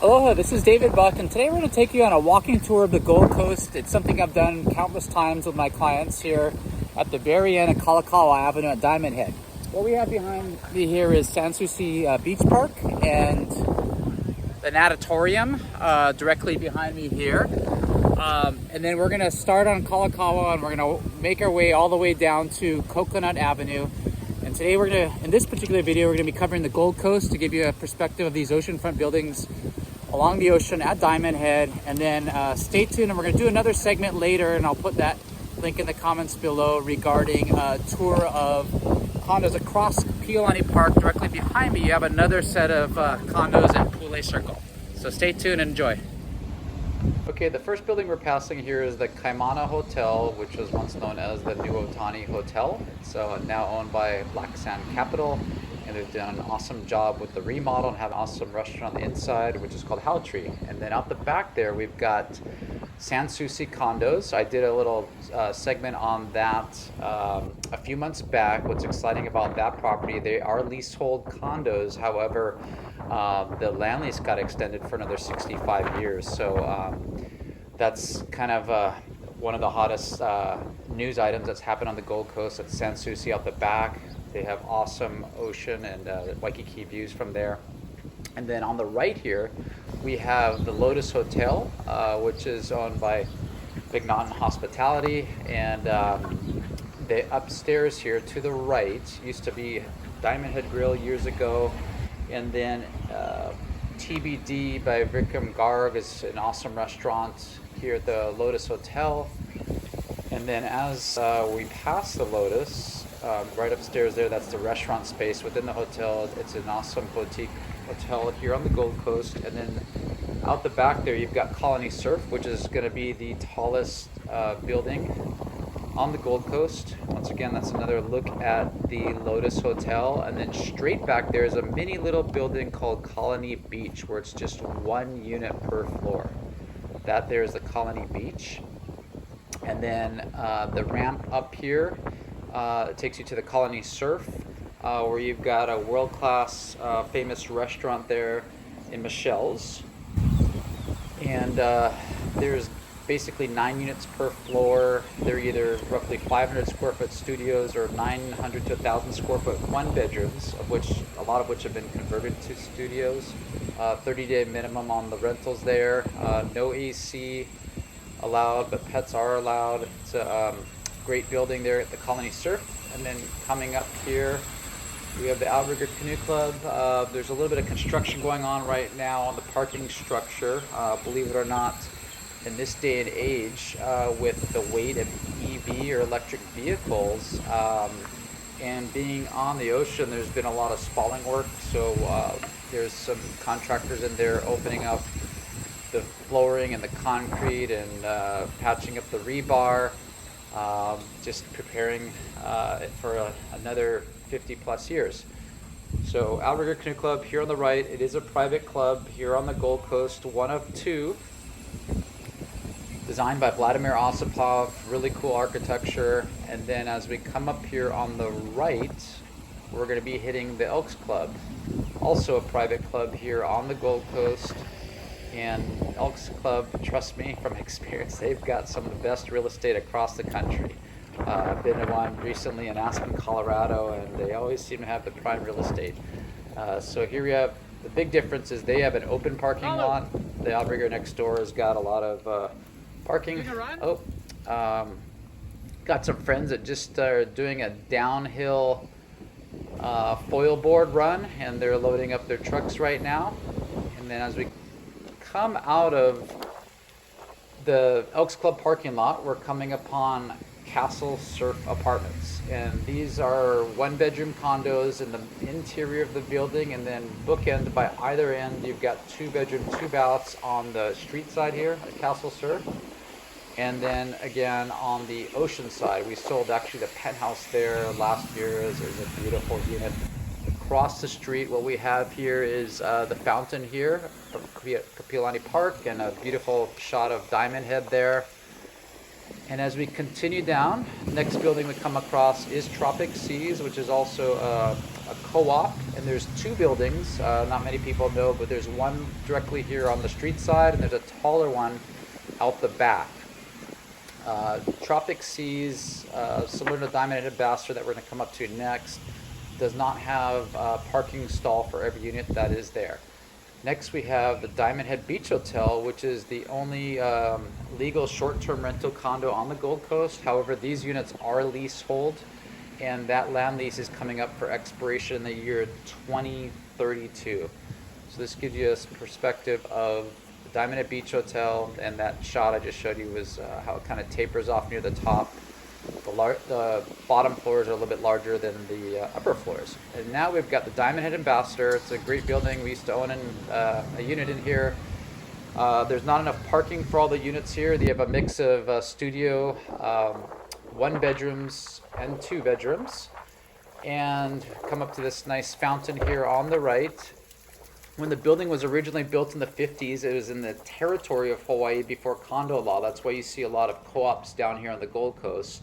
Aloha, this is David Buck, and today we're going to take you on a walking tour of the Gold Coast. It's something I've done countless times with my clients here at the very end of Kalakaua Avenue at Diamond Head. What we have behind me here is Sans Souci Beach Park and the natatorium directly behind me here. And then we're going to start on Kalakaua and we're going to make our way all the way down to Coconut Avenue. And today we're going to, in this particular video, we're going to be covering the Gold Coast to give you a perspective of these oceanfront buildings along the ocean at Diamond Head. And then stay tuned, and we're going to do another segment later, and I'll put that link in the comments below regarding a tour of condos across Kapiolani Park. Directly behind me, you have another set of condos in Pule Circle. So stay tuned and enjoy. Okay, the first building we're passing here is the Kaimana Hotel, which was once known as the new Otani Hotel. It's now owned by Black Sand Capital, and they've done an awesome job with the remodel and have an awesome restaurant on the inside, which is called How Tree. And then out the back there, we've got Sans Souci condos. I did a little segment on that a few months back. What's exciting about that property, they are leasehold condos. However, the land lease got extended for another 65 years. So that's kind of one of the hottest news items that's happened on the Gold Coast at Sans Souci out the back. They have awesome ocean and Waikiki views from there. And then on the right here, we have the Lotus Hotel, which is owned by MacNaughton Hospitality. And the upstairs here to the right used to be Diamond Head Grill years ago. And then TBD by Vikram Garg is an awesome restaurant here at the Lotus Hotel. And then as we pass the Lotus, right upstairs there, that's the restaurant space within the hotel. It's an awesome boutique hotel here on the Gold Coast. And then out the back there, you've got Colony Surf, which is going to be the tallest building on the Gold Coast. Once again, that's another look at the Lotus Hotel. And then straight back there is a mini little building called Colony Beach, where it's just one unit per floor. That there is the Colony Beach. And then the ramp up here takes you to the Colony Surf, where you've got a world-class famous restaurant there in Michelle's. And there's basically 9 units per floor. They're either roughly 500 square foot studios or 900 to 1,000 square foot one bedrooms, of which a lot of which have been converted to studios. 30-day minimum on the rentals there. No AC allowed, but pets are allowed. It's a great building there at the Colony Surf. And then coming up here, we have the Outrigger Canoe Club. There's a little bit of construction going on right now on the parking structure. Believe it or not, in this day and age, with the weight of EV or electric vehicles, and being on the ocean, there's been a lot of spalling work. So there's some contractors in there opening up the flooring and the concrete and patching up the rebar, just preparing for another 50 plus years. So Outrigger Canoe Club here on the right, it is a private club here on the Gold Coast, one of two, designed by Vladimir Ossipoff, really cool architecture. And then as we come up here on the right, we're going to be hitting the Elks Club, also a private club here on the Gold Coast. And Elks Club, trust me from experience, they've got some of the best real estate across the country. I've been to one recently in Aspen, Colorado, and they always seem to have the prime real estate. So here we have, the big difference is they have an open parking lot. The Outrigger next door has got a lot of parking. Got some friends that just are doing a downhill foil board run, and they're loading up their trucks right now. And then as we come out of the Elks Club parking lot, we're coming upon Castle Surf Apartments, and these are one bedroom condos in the interior of the building, and then bookend by either end you've got 2 bedroom 2 baths on the street side here at Castle Surf. And then again on the ocean side, we sold actually the penthouse there last year. There's a beautiful unit. Across the street, what we have here is the fountain here from Kapiolani Park, and a beautiful shot of Diamond Head there. And as we continue down, next building we come across is Tropic Seas, which is also a a co-op, and there's two buildings. Not many people know, but there's one directly here on the street side, and there's a taller one out the back. Tropic Seas, similar to Diamond Head Ambassador that we're going to come up to next, does not have a parking stall for every unit that is there. Next we have the Diamond Head Beach Hotel, which is the only legal short-term rental condo on the Gold Coast. However, these units are leasehold, and that land lease is coming up for expiration in the year 2032. So this gives you a perspective of the Diamond Head Beach Hotel, and that shot I just showed you was how it kind of tapers off near the top. The bottom floors are a little bit larger than the upper floors. And now we've got the Diamond Head Ambassador. It's a great building. We used to own a unit in here. There's not enough parking for all the units here. They have a mix of studio, 1 bedrooms and 2 bedrooms. And come up to this nice fountain here on the right. When the building was originally built in the 50s, it was in the territory of Hawaii before condo law. That's why you see a lot of co-ops down here on the Gold Coast.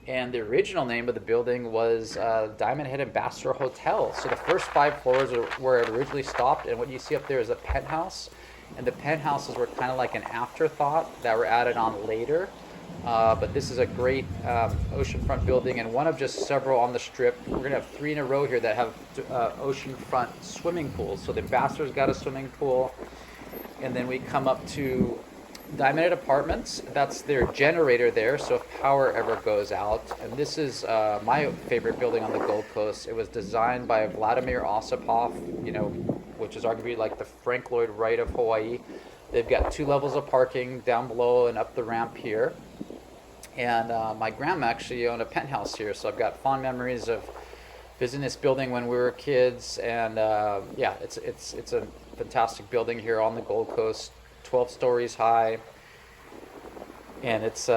And the original name of the building was Diamond Head Ambassador Hotel. So the first 5 floors are where it originally stopped, and what you see up there is a penthouse. And the penthouses were kind of like an afterthought that were added on later. But this is a great oceanfront building, and one of just several on the strip. We're going to have 3 in a row here that have oceanfront swimming pools. So the Ambassador's got a swimming pool, and then we come up to Diamond Head Apartments. That's their generator there, so if power ever goes out. And this is my favorite building on the Gold Coast. It was designed by Vladimir Ossipoff, which is arguably like the Frank Lloyd Wright of Hawaii. They've got 2 levels of parking down below and up the ramp here. And my grandma actually owned a penthouse here, so I've got fond memories of visiting this building when we were kids. And yeah, it's a fantastic building here on the Gold Coast, 12 stories high, and it's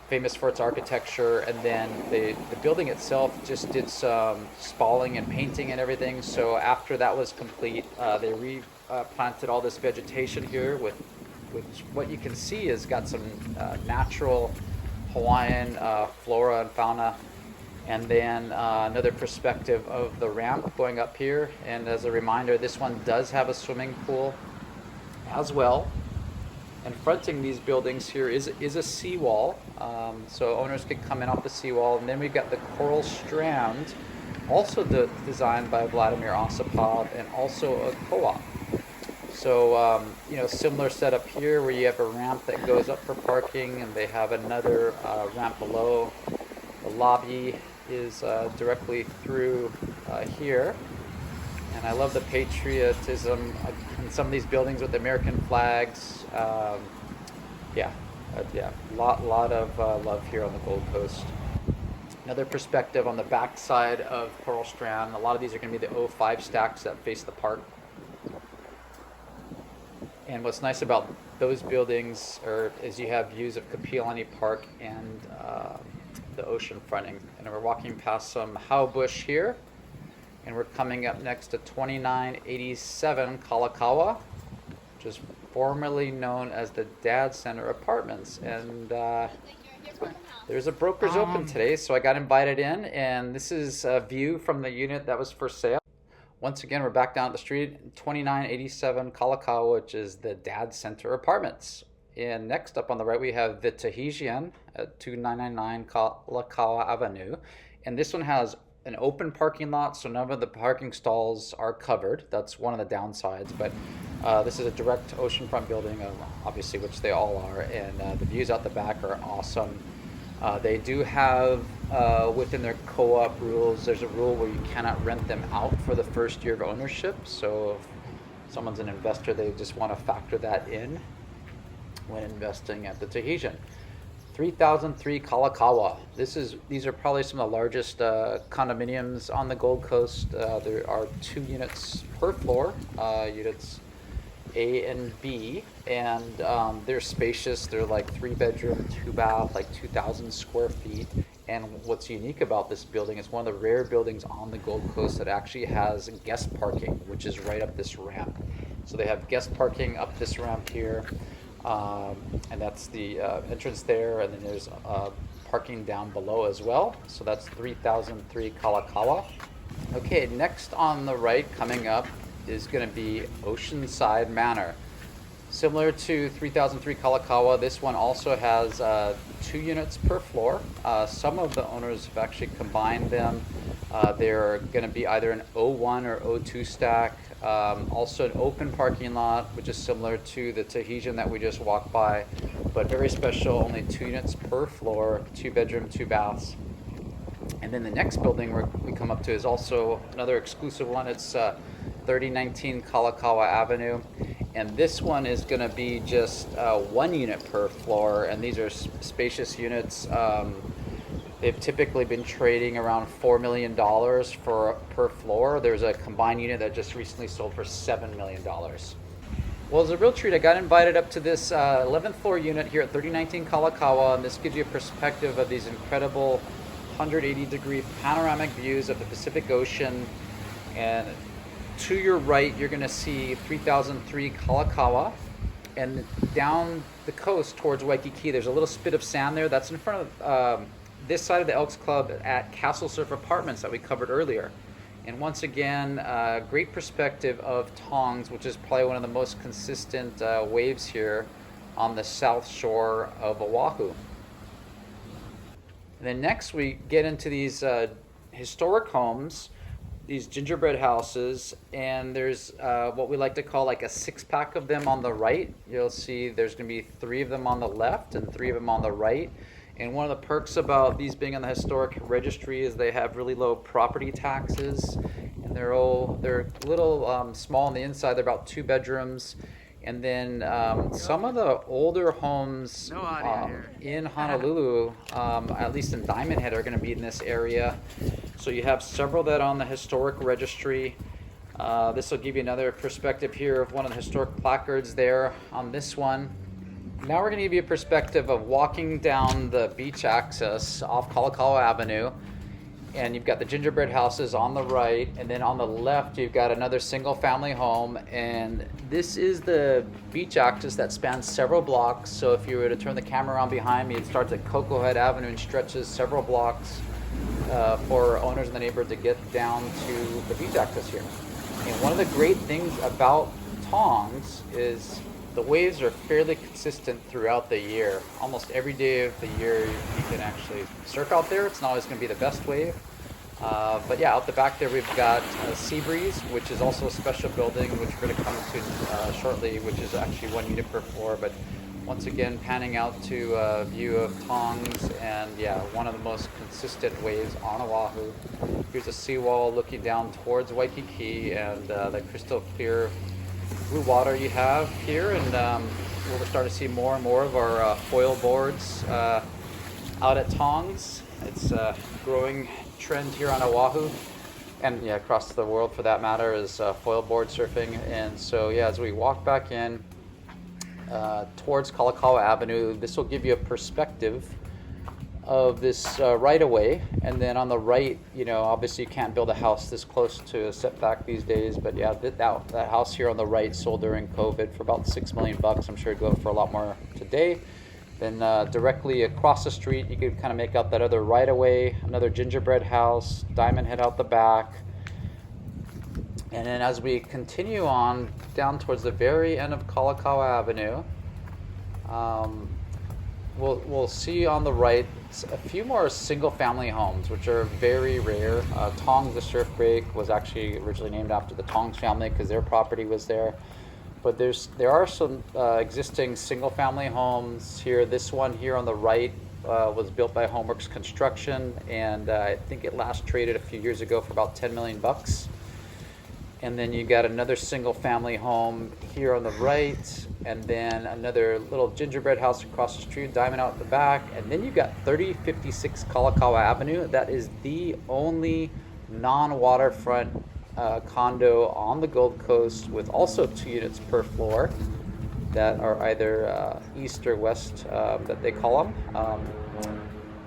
famous for its architecture. And then the building itself just did some spalling and painting and everything. So after that was complete, they replanted all this vegetation here, which what you can see is got some natural Hawaiian flora and fauna. And then another perspective of the ramp going up here. And as a reminder, this one does have a swimming pool as well. And fronting these buildings here is a seawall. So owners can come in off the seawall. And then we've got the Coral Strand, also designed by Vladimir Ossipoff, and also a co-op. So, similar setup here where you have a ramp that goes up for parking, and they have another ramp below. The lobby is directly through here. And I love the patriotism in some of these buildings with American flags. Lot of love here on the Gold Coast. Another perspective on the back side of Coral Strand. A lot of these are going to be the O5 stacks that face the park. And what's nice about those buildings is you have views of Kapiolani Park and the ocean fronting. And we're walking past some how bush here, and we're coming up next to 2987 Kalakaua, which is formerly known as the Dad Center Apartments. And there's a broker's open today, so I got invited in, and this is a view from the unit that was for sale. Once again, we're back down at the street, 2987 Kalakaua, which is the Dad Center Apartments. And next up on the right, we have the Tahitienne at 2999 Kalakaua Avenue. And this one has an open parking lot, so none of the parking stalls are covered. That's one of the downsides, but this is a direct oceanfront building, obviously, which they all are. And the views out the back are awesome. They do have, within their co-op rules, there's a rule where you cannot rent them out for the first year of ownership. So if someone's an investor, they just want to factor that in when investing at the Tahitian. 3003 Kalakaua. These are probably some of the largest condominiums on the Gold Coast. There are 2 units per floor, units A and B, and they're spacious. They're like 3 bedroom, 2 bath, like 2,000 square feet. And what's unique about this building, it's one of the rare buildings on the Gold Coast that actually has guest parking, which is right up this ramp. So they have guest parking up this ramp here, and that's the entrance there, and then there's parking down below as well. So that's 3003 Kalakaua. Okay, next on the right coming up is going to be Oceanside Manor. Similar to 3003 Kalakaua, this one also has 2 units per floor. Some of the owners have actually combined them. They're going to be either an O1 or O2 stack. Also an open parking lot, which is similar to the Tahitienne that we just walked by, but very special, only 2 units per floor, 2 bedroom, 2 baths. And then the next building we come up to is also another exclusive one. It's 3019 Kalakaua Avenue. And this one is going to be just 1 unit per floor. And these are spacious units. They've typically been trading around $4 million per floor. There's a combined unit that just recently sold for $7 million. Well, it's a real treat. I got invited up to this 11th floor unit here at 3019 Kalakaua. And this gives you a perspective of these incredible 180-degree panoramic views of the Pacific Ocean. And to your right, you're going to see 3003 Kalakaua. And down the coast towards Waikiki, there's a little spit of sand there. That's in front of this side of the Elks Club at Castle Surf Apartments that we covered earlier. And once again, great perspective of Tonggs, which is probably one of the most consistent waves here on the south shore of Oahu. And then next we get into these historic homes, these gingerbread houses, and there's what we like to call like a 6-pack of them on the right. You'll see there's going to be 3 of them on the left and 3 of them on the right. And one of the perks about these being on the historic registry is they have really low property taxes, and they're a little small on the inside. They're about 2 bedrooms. And then some of the older homes in Honolulu, at least in Diamond Head, are going to be in this area. So you have several that are on the historic registry. This will give you another perspective here of one of the historic placards there on this one. Now we're going to give you a perspective of walking down the beach access off Kalakaua Avenue. And you've got the gingerbread houses on the right, and then on the left you've got another single family home. And this is the beach access that spans several blocks. So if you were to turn the camera around behind me, it starts at Coconut Avenue and stretches several blocks for owners in the neighborhood to get down to the beach access here. And one of the great things about Tonggs is the waves are fairly consistent throughout the year. Almost every day of the year you can actually surf out there. It's not always going to be the best wave. But yeah, out the back there we've got Seabreeze, which is also a special building, which we're going to come to shortly, which is actually 1 unit per floor. But once again, panning out to a view of Tonggs, and yeah, one of the most consistent waves on Oahu. Here's a seawall looking down towards Waikiki, and the crystal clear blue water you have here. And we'll start to see more and more of our foil boards out at Tonggs. It's a growing trend here on Oahu, and yeah, across the world for that matter, is foil board surfing. And so yeah, as we walk back in towards Kalakaua Avenue, this will give you a perspective of this right of way. And then on the right, you know, obviously you can't build a house this close to a setback these days, but yeah, that house here on the right sold during COVID for about $6 million. I'm sure it'd go for a lot more today. Then directly across the street, you can kind of make out that other right of way, another gingerbread house, Diamond Head out the back. And then as we continue on down towards the very end of Kalakaua Avenue, we'll see on the right a few more single-family homes, which are very rare. Tonggs, the surf break, was actually originally named after the Tonggs family because their property was there. But there are some existing single-family homes here. This one here on the right was built by Homeworks Construction, and I think it last traded a few years ago for about $10 million. And then you got another single-family home here on the right, and then another little gingerbread house across the street, Diamond out the back. And then you got 3056 Kalakaua Avenue. That is the only non-waterfront condo on the Gold Coast, with also 2 units per floor that are either east or west, that they call them.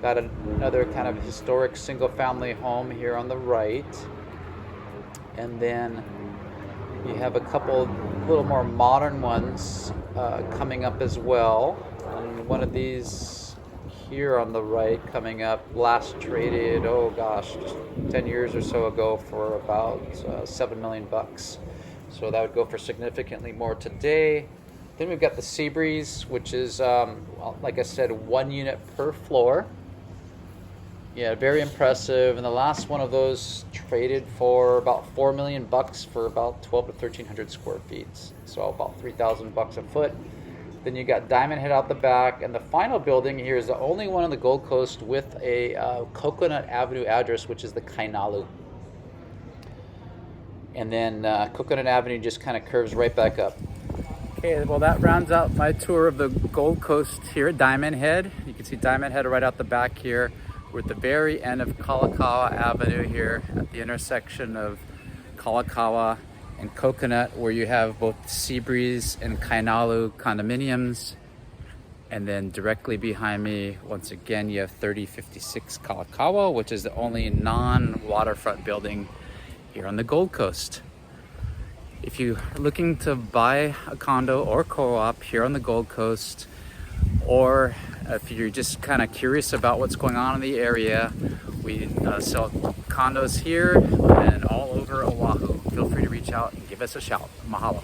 Got another kind of historic single-family home here on the right. And then you have a couple little more modern ones coming up as well. And one of these here on the right coming up, last traded, oh gosh, just 10 years or so ago for about 7 million bucks. So that would go for significantly more today. Then we've got the Seabreeze, which is, well, like I said, 1 unit per floor. Yeah, very impressive. And the last one of those traded for about 4 million bucks for about 12 to 1300 square feet. So about 3,000 bucks a foot. Then you got Diamond Head out the back. And the final building here is the only one on the Gold Coast with a Coconut Avenue address, which is the Kainalu. And then Coconut Avenue just kind of curves right back up. Okay, well that rounds out my tour of the Gold Coast here at Diamond Head. You can see Diamond Head right out the back here. We're at the very end of Kalakaua Avenue here at the intersection of Kalakaua and Coconut, where you have both Seabreeze and Kainalu condominiums. And then directly behind me, once again, you have 3056 Kalakaua, which is the only non-waterfront building here on the Gold Coast. If you're looking to buy a condo or co-op here on the Gold Coast, or if you're just kind of curious about what's going on in the area, we sell condos here and all over Oahu. Feel free to reach out and give us a shout. Mahalo.